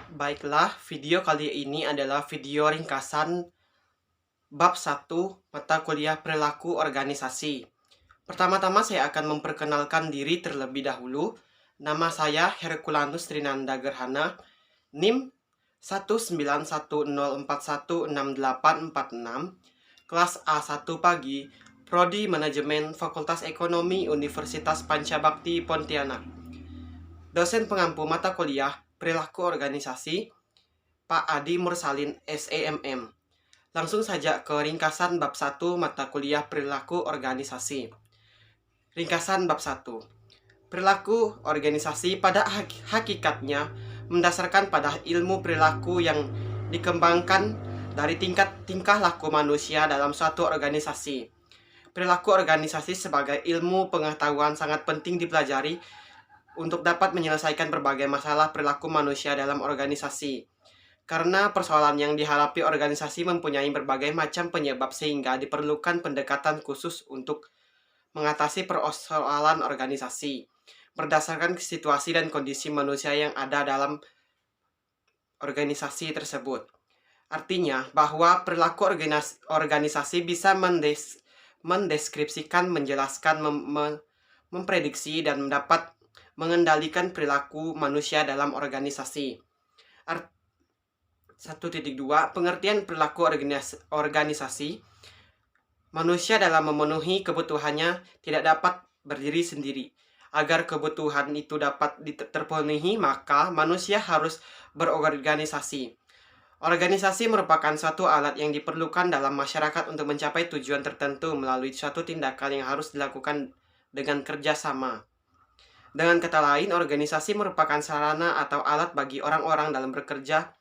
Baiklah, video kali ini adalah video ringkasan bab 1 mata kuliah perilaku organisasi. Pertama-tama saya akan memperkenalkan diri terlebih dahulu. Nama saya Herculanus Trinanda Gerhana, NIM 19104168846, kelas A1 pagi, Prodi Manajemen Fakultas Ekonomi Universitas Pancabakti Pontianak. Dosen pengampu mata kuliah perilaku organisasi, Pak Adi Mursalin, SEMM. Langsung saja ke ringkasan bab 1 mata kuliah perilaku organisasi. Ringkasan bab 1. Perilaku organisasi pada hakikatnya mendasarkan pada ilmu perilaku yang dikembangkan dari tingkah laku manusia dalam suatu organisasi. Perilaku organisasi sebagai ilmu pengetahuan sangat penting dipelajari untuk dapat menyelesaikan berbagai masalah perilaku manusia dalam organisasi. Karena persoalan yang dihadapi organisasi mempunyai berbagai macam penyebab sehingga diperlukan pendekatan khusus untuk mengatasi persoalan organisasi berdasarkan situasi dan kondisi manusia yang ada dalam organisasi tersebut. Artinya bahwa perilaku organisasi bisa mendeskripsikan, menjelaskan, memprediksi, dan dapat mengendalikan perilaku manusia dalam organisasi. 1.2 Pengertian perilaku organisasi. Manusia dalam memenuhi kebutuhannya tidak dapat berdiri sendiri. Agar kebutuhan itu dapat terpenuhi, maka manusia harus berorganisasi. Organisasi merupakan suatu alat yang diperlukan dalam masyarakat untuk mencapai tujuan tertentu melalui suatu tindakan yang harus dilakukan dengan kerjasama. Dengan kata lain, organisasi merupakan sarana atau alat bagi orang-orang dalam bekerja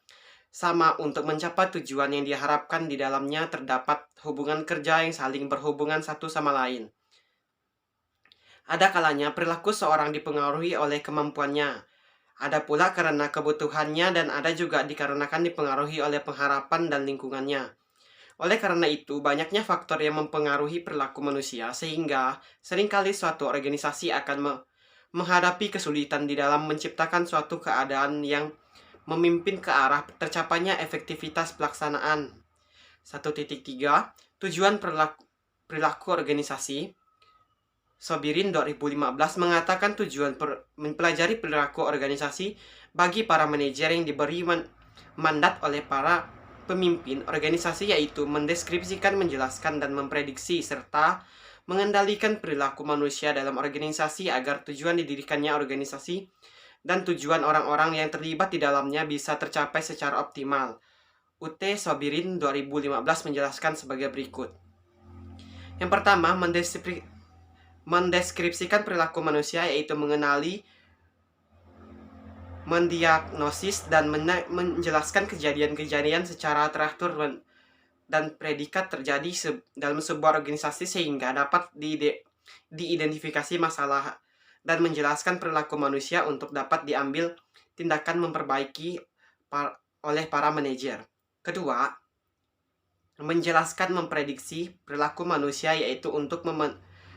sama untuk mencapai tujuan yang diharapkan. Di dalamnya terdapat hubungan kerja yang saling berhubungan satu sama lain. Ada kalanya perilaku seorang dipengaruhi oleh kemampuannya. Ada pula karena kebutuhannya, dan ada juga dikarenakan dipengaruhi oleh pengharapan dan lingkungannya. Oleh karena itu, banyaknya faktor yang mempengaruhi perilaku manusia, sehingga seringkali suatu organisasi akan menghadapi kesulitan di dalam menciptakan suatu keadaan yang memimpin ke arah tercapainya efektivitas pelaksanaan. 1.3 Tujuan perilaku organisasi. Sobirin 2015 mengatakan tujuan mempelajari perilaku organisasi bagi para manajer yang diberi mandat oleh para pemimpin organisasi yaitu mendeskripsikan, menjelaskan, dan memprediksi serta mengendalikan perilaku manusia dalam organisasi agar tujuan didirikannya organisasi dan tujuan orang-orang yang terlibat di dalamnya bisa tercapai secara optimal. UT Sobirin 2015 menjelaskan sebagai berikut. Yang pertama, mendeskripsikan perilaku manusia yaitu mengenali, mendiagnosis, dan menjelaskan kejadian-kejadian secara teratur dan predikat terjadi dalam sebuah organisasi sehingga dapat diidentifikasi masalah dan menjelaskan perilaku manusia untuk dapat diambil tindakan memperbaiki oleh para manajer. Kedua, menjelaskan, memprediksi perilaku manusia yaitu untuk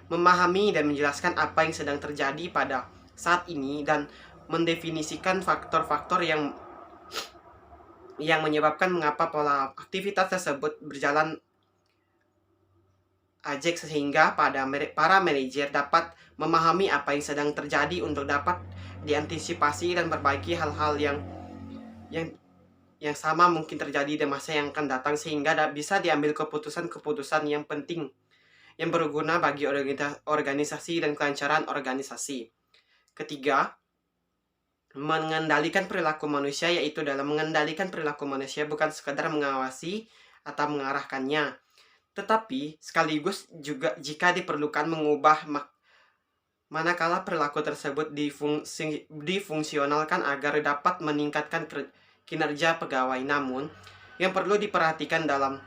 memahami dan menjelaskan apa yang sedang terjadi pada saat ini dan mendefinisikan faktor-faktor yang menyebabkan mengapa pola aktivitas tersebut berjalan ajek sehingga para manajer dapat memahami apa yang sedang terjadi untuk dapat diantisipasi dan perbaiki hal-hal yang sama mungkin terjadi di masa yang akan datang sehingga bisa diambil keputusan-keputusan yang penting yang berguna bagi organisasi dan kelancaran organisasi. Ketiga, mengendalikan perilaku manusia yaitu dalam mengendalikan perilaku manusia bukan sekadar mengawasi atau mengarahkannya, tetapi sekaligus juga jika diperlukan mengubah manakala perilaku tersebut difungsionalkan agar dapat meningkatkan kinerja pegawai. Namun, yang perlu diperhatikan dalam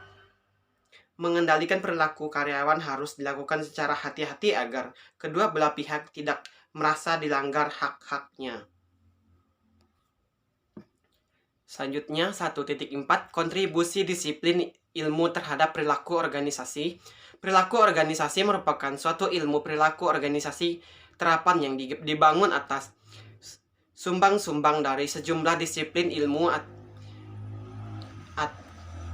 mengendalikan perilaku karyawan harus dilakukan secara hati-hati agar kedua belah pihak tidak merasa dilanggar hak-haknya. Selanjutnya 1.4 Kontribusi disiplin ilmu terhadap perilaku organisasi. Perilaku organisasi merupakan suatu ilmu perilaku organisasi terapan yang dibangun atas sumbang-sumbang dari sejumlah disiplin ilmu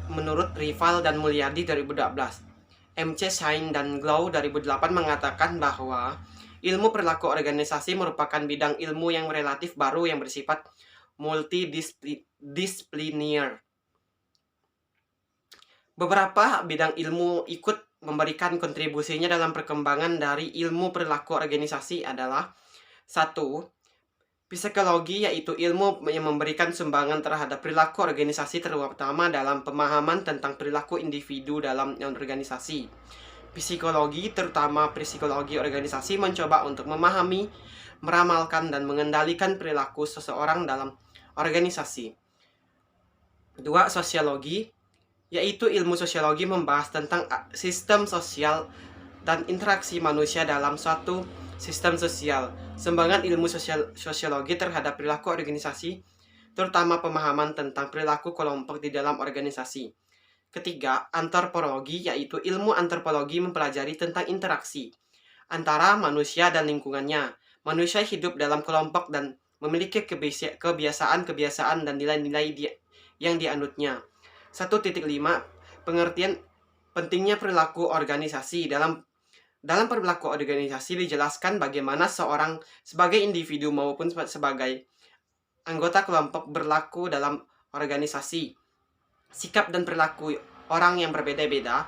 menurut Rival dan Mulyadi 2012. MC Shine dan Glow 2008 mengatakan bahwa ilmu perilaku organisasi merupakan bidang ilmu yang relatif baru yang bersifat multidisipliner. Beberapa bidang ilmu ikut memberikan kontribusinya dalam perkembangan dari ilmu perilaku organisasi adalah 1. Psikologi, yaitu ilmu yang memberikan sumbangan terhadap perilaku organisasi terutama dalam pemahaman tentang perilaku individu dalam organisasi. Psikologi, terutama psikologi organisasi, mencoba untuk memahami, meramalkan, dan mengendalikan perilaku seseorang dalam organisasi. 2. Sosiologi, yaitu ilmu sosiologi membahas tentang sistem sosial dan interaksi manusia dalam suatu sistem sosial. Sumbangan ilmu sosiologi terhadap perilaku organisasi, terutama pemahaman tentang perilaku kelompok di dalam organisasi. Ketiga, antropologi, yaitu ilmu antropologi mempelajari tentang interaksi antara manusia dan lingkungannya. Manusia hidup dalam kelompok dan memiliki kebiasaan-kebiasaan dan nilai-nilai yang dianutnya. 1.5. Pengertian pentingnya perilaku organisasi. Dalam perilaku organisasi dijelaskan bagaimana seorang sebagai individu maupun sebagai anggota kelompok berlaku dalam organisasi. Sikap dan perilaku orang yang berbeda-beda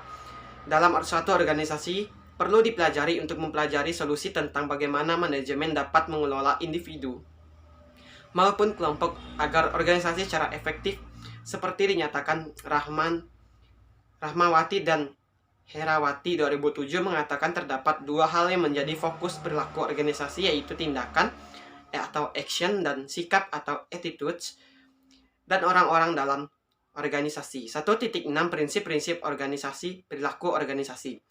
dalam suatu organisasi perlu dipelajari untuk mempelajari solusi tentang bagaimana manajemen dapat mengelola individu maupun kelompok agar organisasi secara efektif, seperti dinyatakan Rahmawati dan Herawati 2007 mengatakan terdapat dua hal yang menjadi fokus perilaku organisasi, yaitu tindakan atau action dan sikap atau attitudes dan orang-orang dalam organisasi. 1.6 Prinsip-prinsip organisasi, perilaku organisasi.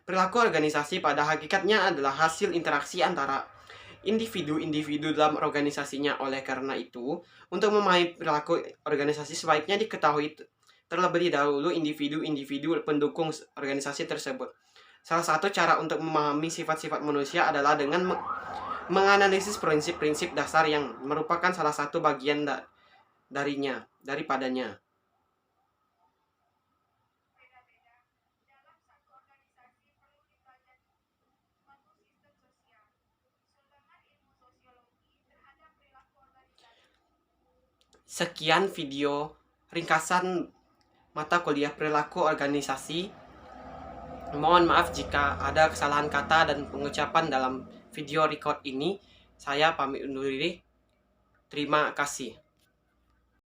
Perilaku organisasi pada hakikatnya adalah hasil interaksi antara individu-individu dalam organisasinya. Oleh karena itu, untuk memahami perilaku organisasi sebaiknya diketahui terlebih dahulu individu-individu pendukung organisasi tersebut. Salah satu cara untuk memahami sifat-sifat manusia adalah dengan menganalisis prinsip-prinsip dasar yang merupakan salah satu bagian daripadanya. Sekian video ringkasan mata kuliah perilaku organisasi. Mohon maaf jika ada kesalahan kata dan pengucapan dalam video record ini. Saya pamit undur diri. Terima kasih.